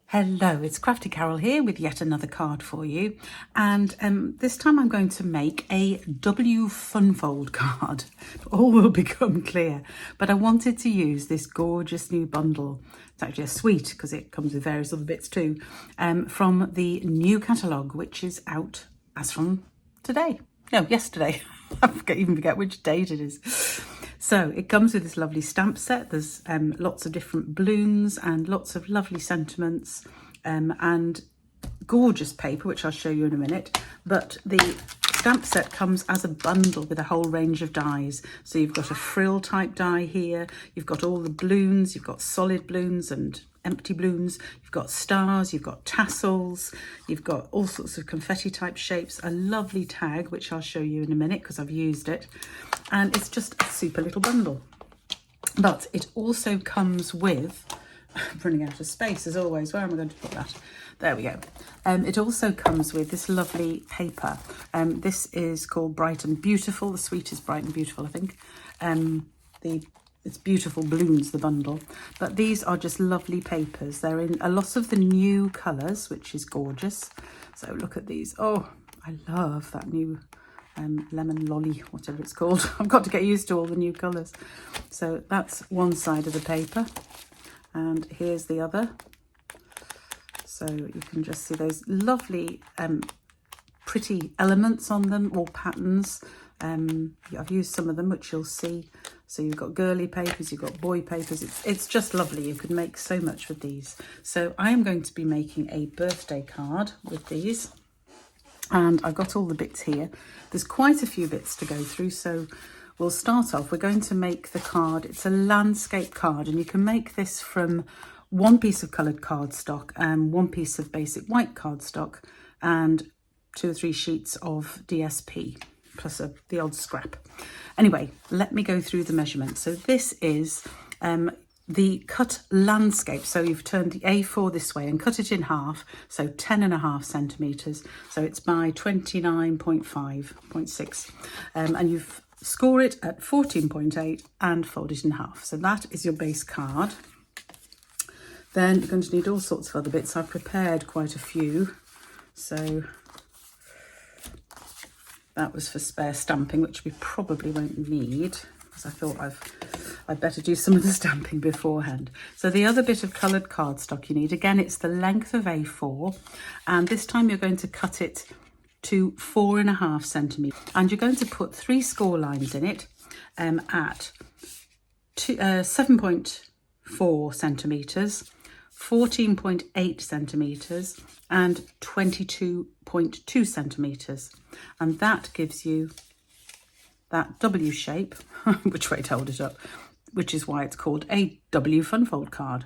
Hello, it's Crafty Carol here with yet another card for you, and this time I'm going to make a W Funfold card. All will become clear, but I wanted to use this gorgeous new bundle. It's actually a suite because it comes with various other bits too, from the new catalogue, which is out as from today. No, yesterday. I even forget which date it is. So it comes with this lovely stamp set. There's lots of different balloons and lots of lovely sentiments and gorgeous paper, which I'll show you in a minute. But the stamp set comes as a bundle with a whole range of dies. So you've got a frill type die here. You've got all the balloons. You've got solid balloons and empty balloons. You've got stars, you've got tassels, you've got all sorts of confetti type shapes, a lovely tag, which I'll show you in a minute because I've used it. And it's just a super little bundle. But it also comes with, I'm running out of space as always, where am I going to put that? There we go. It also comes with this lovely paper. This is called Bright and Beautiful. The suite is Bright and Beautiful, I think. It's beautiful balloons, the bundle, but these are just lovely papers. They're in a lot of the new colours, which is gorgeous. So look at these. Oh, I love that new lemon lolly, whatever it's called. I've got to get used to all the new colours. So that's one side of the paper, and here's the other. So you can just see those lovely pretty elements on them, or patterns. I've used some of them, which you'll see. So you've got girly papers, you've got boy papers. It's just lovely. You could make so much with these. So I am going to be making a birthday card with these. And I've got all the bits here. There's quite a few bits to go through. So we'll start off. We're going to make the card. It's a landscape card, and you can make this from one piece of coloured cardstock and one piece of basic white cardstock and 2 or 3 sheets of DSP. Plus the odd scrap. Anyway, let me go through the measurements. So this is the cut landscape. So you've turned the A4 this way and cut it in half. So 10.5 centimetres. So it's by 29.5.6. And you've score it at 14.8 and fold it in half. So that is your base card. Then you're going to need all sorts of other bits. I've prepared quite a few. So that was for spare stamping, which we probably won't need because I thought I'd better do some of the stamping beforehand. So the other bit of coloured cardstock you need, again, it's the length of A4, and this time you're going to cut it to 4.5 centimetres, and you're going to put 3 score lines in it at 7.4 centimetres, 14.8 centimetres and 22.2 centimetres, and that gives you that W shape. Which way to hold it up, which is why it's called a W Funfold card.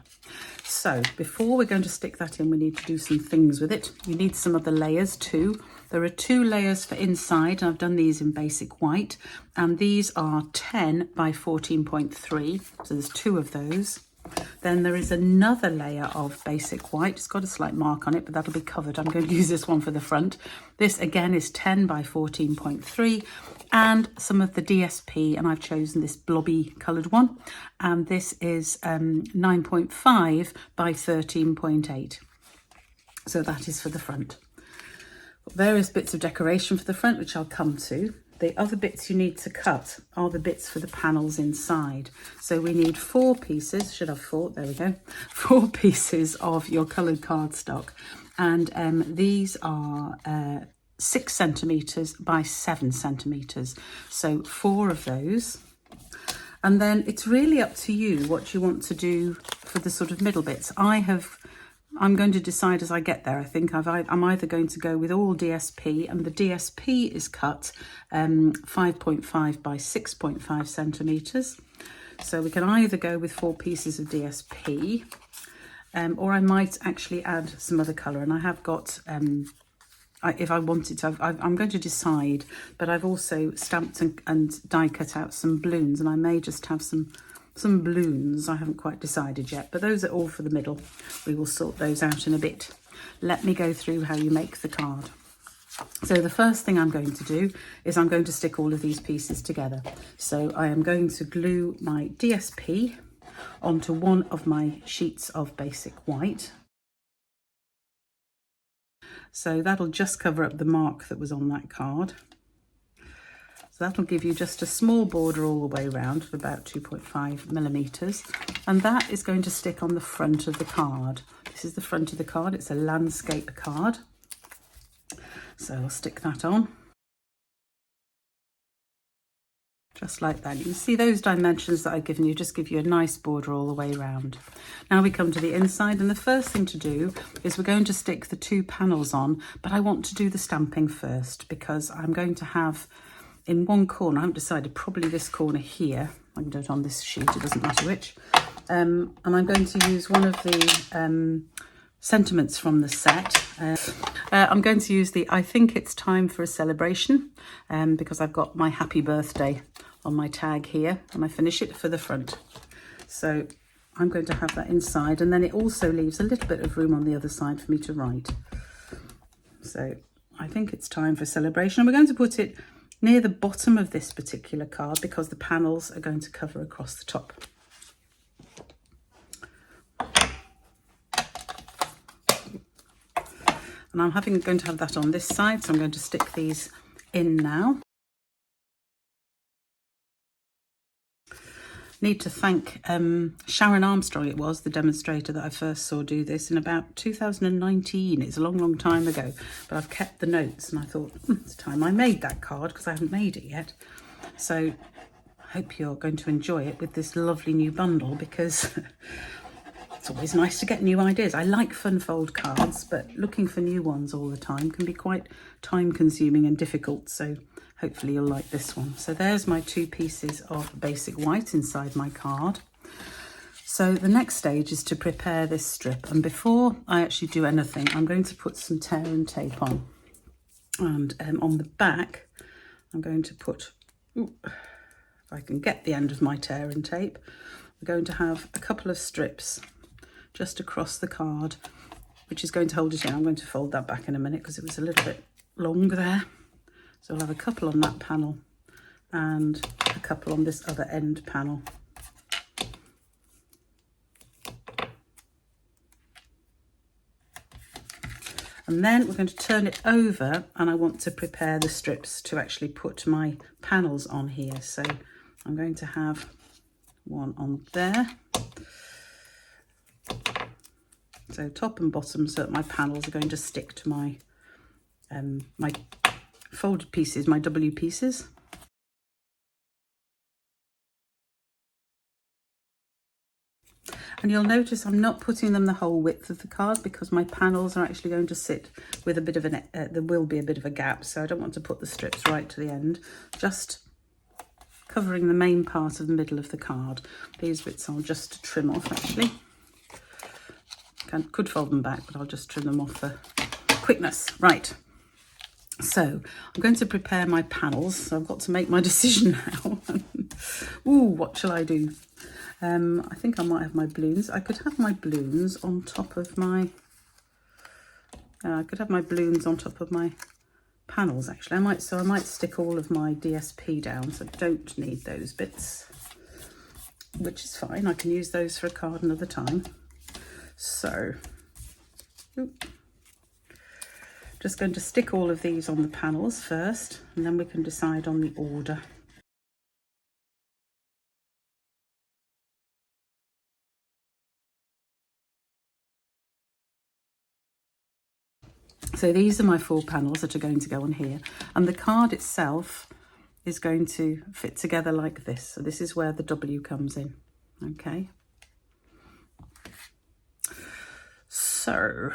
So before we're going to stick that in, we need to do some things with it. You need some of the layers too. There are 2 layers for inside, and I've done these in basic white, and these are 10 by 14.3, so there's 2 of those. Then there is another layer of basic white. It's got a slight mark on it, but that'll be covered. I'm going to use this one for the front. This again is 10 by 14.3, and some of the DSP, and I've chosen this blobby coloured one, and this is 9.5 by 13.8. So that is for the front. Various bits of decoration for the front, which I'll come to. The other bits you need to cut are the bits for the panels inside. So we need 4 pieces, should have 4, there we go, 4 pieces of your coloured cardstock. And these are 6 centimetres by 7 centimetres. So 4 of those. And then it's really up to you what you want to do for the sort of middle bits. I'm going to decide as I get there. I think I'm either going to go with all DSP, and the DSP is cut 5.5 by 6.5 centimetres. So we can either go with 4 pieces of DSP, or I might actually add some other colour. And I have got, if I wanted to, I'm going to decide, but I've also stamped and die cut out some balloons, and I may just have some balloons. I haven't quite decided yet, but those are all for the middle. We will sort those out in a bit. Let me go through how you make the card. So the first thing I'm going to do is I'm going to stick all of these pieces together. So I am going to glue my DSP onto one of my sheets of basic white. So that'll just cover up the mark that was on that card. So that'll give you just a small border all the way around of about 2.5 millimeters. And that is going to stick on the front of the card. This is the front of the card. It's a landscape card. So I'll stick that on. Just like that. You can see those dimensions that I've given you just give you a nice border all the way around. Now we come to the inside, and the first thing to do is we're going to stick the 2 panels on, but I want to do the stamping first because I'm going to have in one corner, I haven't decided, probably this corner here. I can do it on this sheet, it doesn't matter which. And I'm going to use one of the sentiments from the set. I'm going to use the I think it's time for a celebration because I've got my happy birthday on my tag here, and I finish it for the front. So I'm going to have that inside, and then it also leaves a little bit of room on the other side for me to write. So I think it's time for celebration. And we're going to put it near the bottom of this particular card because the panels are going to cover across the top. And I'm going to have that on this side, so I'm going to stick these in now. Need to thank Sharon Armstrong, it was, the demonstrator that I first saw do this in about 2019. It's a long, long time ago, but I've kept the notes and I thought, it's time I made that card because I haven't made it yet. So I hope you're going to enjoy it with this lovely new bundle because it's always nice to get new ideas. I like fun fold cards, but looking for new ones all the time can be quite time consuming and difficult. So hopefully you'll like this one. So there's my 2 pieces of basic white inside my card. So the next stage is to prepare this strip. And before I actually do anything, I'm going to put some tear and tape on. And on the back, I'm going to put, if I can get the end of my tear and tape, we're going to have a couple of strips just across the card, which is going to hold it in. I'm going to fold that back in a minute because it was a little bit long there. So I'll have a couple on that panel and a couple on this other end panel. And then we're going to turn it over, and I want to prepare the strips to actually put my panels on here. So I'm going to have one on there. So top and bottom, so that my panels are going to stick to my my folded pieces, my W pieces. And you'll notice I'm not putting them the whole width of the card because my panels are actually going to sit with a bit of an, there will be a bit of a gap. So I don't want to put the strips right to the end, just covering the main part of the middle of the card. These bits I'll just trim off actually. Could fold them back, but I'll just trim them off for quickness. Right. So I'm going to prepare my panels. So I've got to make my decision now. Ooh, what shall I do? I think I might have my balloons. I could have my balloons on top of my, panels actually. I might stick all of my DSP down, so I don't need those bits, which is fine. I can use those for a card another time. So, just going to stick all of these on the panels first, and then we can decide on the order. So these are my 4 panels that are going to go on here, and the card itself is going to fit together like this. So this is where the W comes in, okay? So,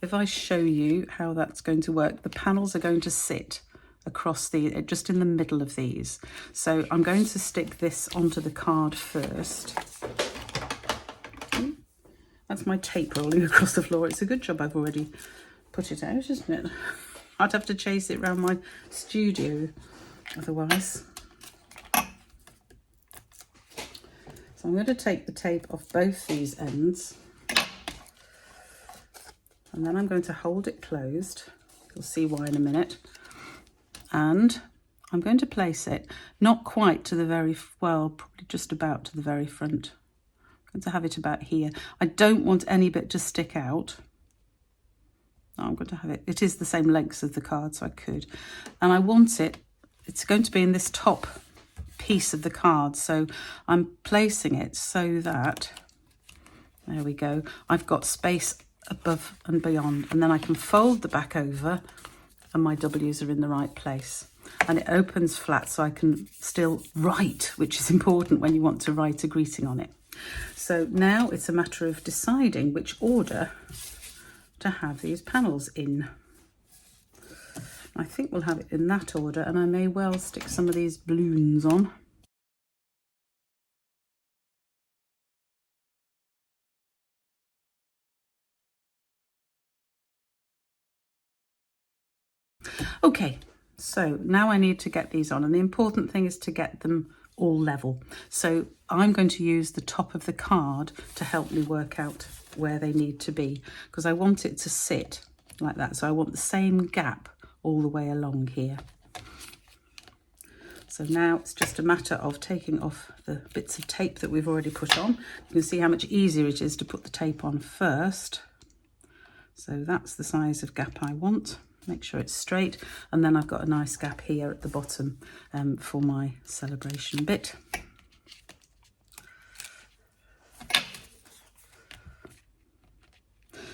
if I show you how that's going to work, the panels are going to sit across just in the middle of these. So I'm going to stick this onto the card first. That's my tape rolling across the floor. It's a good job I've already put it out, isn't it? I'd have to chase it around my studio otherwise. So I'm going to take the tape off both these ends. And then I'm going to hold it closed. You'll see why in a minute. And I'm going to place it not quite to the very, well, probably just about to the very front. I'm going to have it about here. I don't want any bit to stick out. I'm going to have it. It is the same length as the card, so I could. And I want it, it's going to be in this top piece of the card. So I'm placing it so that, there we go, I've got space above and beyond. And then I can fold the back over and my W's are in the right place. And it opens flat so I can still write, which is important when you want to write a greeting on it. So now it's a matter of deciding which order to have these panels in. I think we'll have it in that order, and I may well stick some of these balloons on. Okay, so now I need to get these on, and the important thing is to get them all level. So I'm going to use the top of the card to help me work out where they need to be, because I want it to sit like that. So I want the same gap all the way along here. So now it's just a matter of taking off the bits of tape that we've already put on. You can see how much easier it is to put the tape on first. So that's the size of gap I want. Make sure it's straight, and then I've got a nice gap here at the bottom for my celebration bit.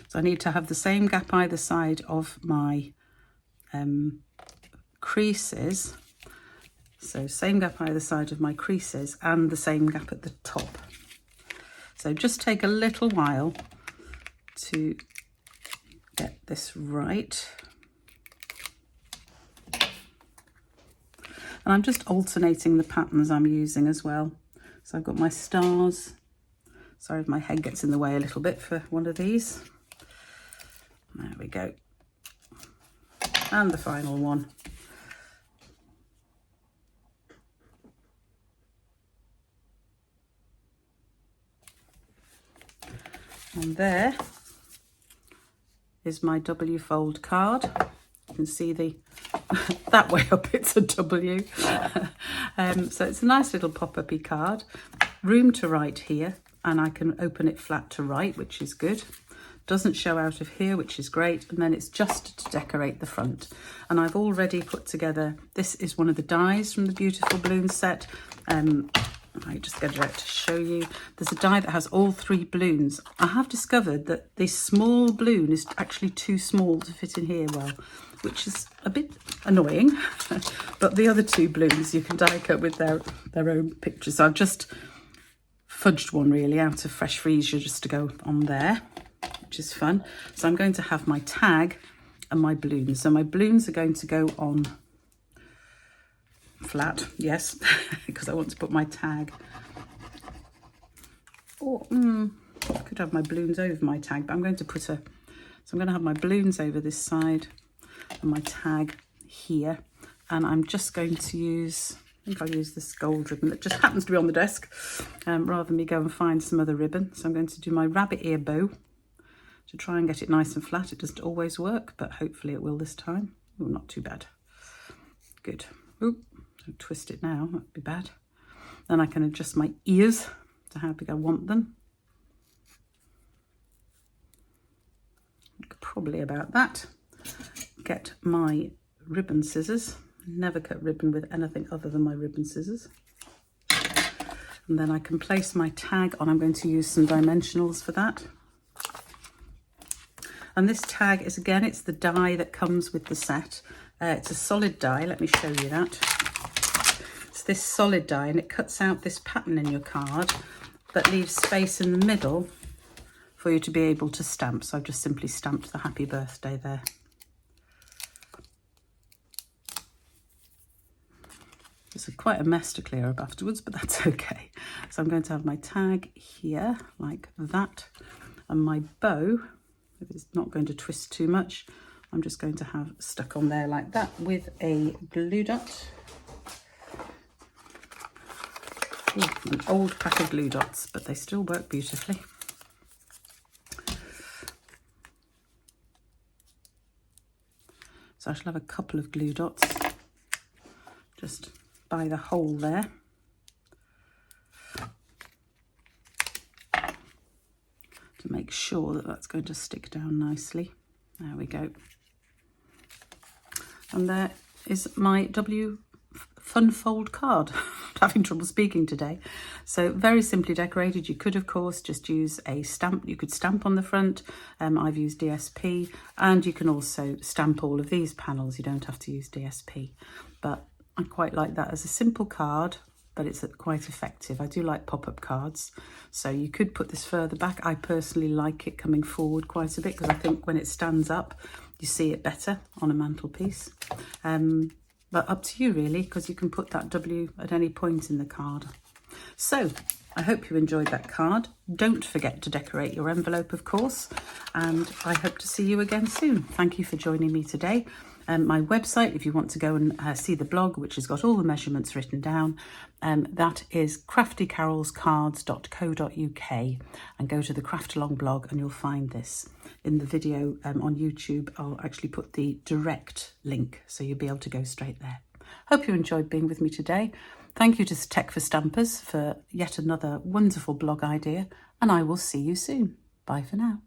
So I need to have the same gap either side of my creases. So same gap either side of my creases and the same gap at the top. So just take a little while to get this right. And I'm just alternating the patterns I'm using as well. So I've got my stars. Sorry if my head gets in the way a little bit for one of these. There we go. And the final one. And there is my W fold card. You can see the that way up it's a W. So it's a nice little pop-up-y card. Room to write here, and I can open it flat to write, which is good. Doesn't show out of here, which is great. And then it's just to decorate the front. And I've already put together, this is one of the dies from the Beautiful Balloon set. I just get it out to show you. There's a die that has all 3 balloons. I have discovered that this small balloon is actually too small to fit in here well, which is a bit annoying. But the other 2 balloons you can die cut with their own pictures. So I've just fudged one really out of Fresh Freesia just to go on there, which is fun. So I'm going to have my tag and my balloons. So my balloons are going to go on flat, yes, because I want to put my tag. Or I could have my balloons over my tag, but I'm going to put so I'm going to have my balloons over this side and my tag here. And I'm just going to use, I think I'll use this gold ribbon that just happens to be on the desk, rather than me go and find some other ribbon. So I'm going to do my rabbit ear bow to try and get it nice and flat. It doesn't always work, but hopefully it will this time. Oh, not too bad. Good. Oop. Don't twist it now, that'd be bad. Then I can adjust my ears to how big I want them. Probably about that. Get my ribbon scissors. Never cut ribbon with anything other than my ribbon scissors. And then I can place my tag on. I'm going to use some dimensionals for that. And this tag is, again, it's the die that comes with the set. It's a solid die, let me show you that. This solid die, and it cuts out this pattern in your card that leaves space in the middle for you to be able to stamp. So I've just simply stamped the happy birthday there. It's quite a mess to clear up afterwards, but that's okay. So I'm going to have my tag here like that, and my bow, if it's not going to twist too much, I'm just going to have stuck on there like that with a glue dot. Ooh, an old pack of glue dots, but they still work beautifully. So I shall have a couple of glue dots just by the hole there. To make sure that that's going to stick down nicely. There we go. And there is my W Funfold card. I'm having trouble speaking today. So very simply decorated. You could, of course, just use a stamp. You could stamp on the front. I've used DSP, and you can also stamp all of these panels. You don't have to use DSP, but I quite like that as a simple card, but it's quite effective. I do like pop-up cards, so you could put this further back. I personally like it coming forward quite a bit because I think when it stands up, you see it better on a mantelpiece. But up to you really, because you can put that W at any point in the card. So I hope you enjoyed that card. Don't forget to decorate your envelope, of course, and I hope to see you again soon. Thank you for joining me today. My website, if you want to go and see the blog, which has got all the measurements written down, that is craftycarolscards.co.uk, and go to the Craft Along blog and you'll find this. In the video on YouTube, I'll actually put the direct link, so you'll be able to go straight there. Hope you enjoyed being with me today. Thank you to Tech for Stampers for yet another wonderful blog idea, and I will see you soon. Bye for now.